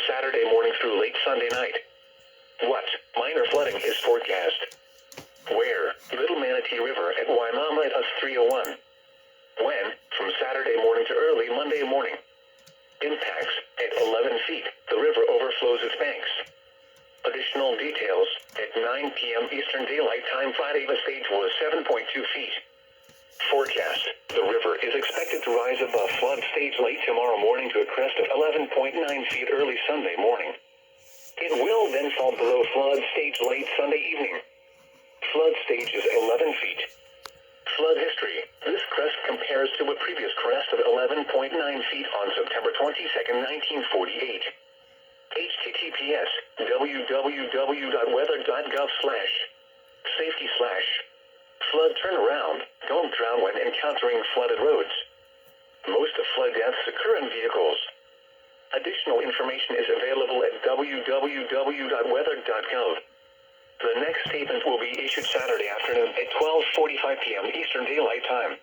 Saturday morning through late Sunday night. What? Minor flooding is forecast. Where? Little Manatee River at Waimama at US 301. When? From Saturday morning to early Monday morning. Impacts: at 11 feet, the river overflows its banks. Additional details: at 9 p.m. Eastern Daylight Time Friday, the stage was 7.2 feet. Forecast: the river is expected to rise above flood stage late tomorrow morning to a crest of 11.9 feet early Sunday morning. It will then fall below flood stage late Sunday evening. Flood stage is 11 feet. Flood history: this crest compares to a previous crest of 11.9 feet on September 22, 1948. https www.weather.gov/safety/flood turnaround. Don't drown when encountering flooded roads. Most of flood deaths occur in vehicles. Additional information is available at www.weather.gov. The next statement will be issued Saturday afternoon at 12:45 p.m. Eastern Daylight Time.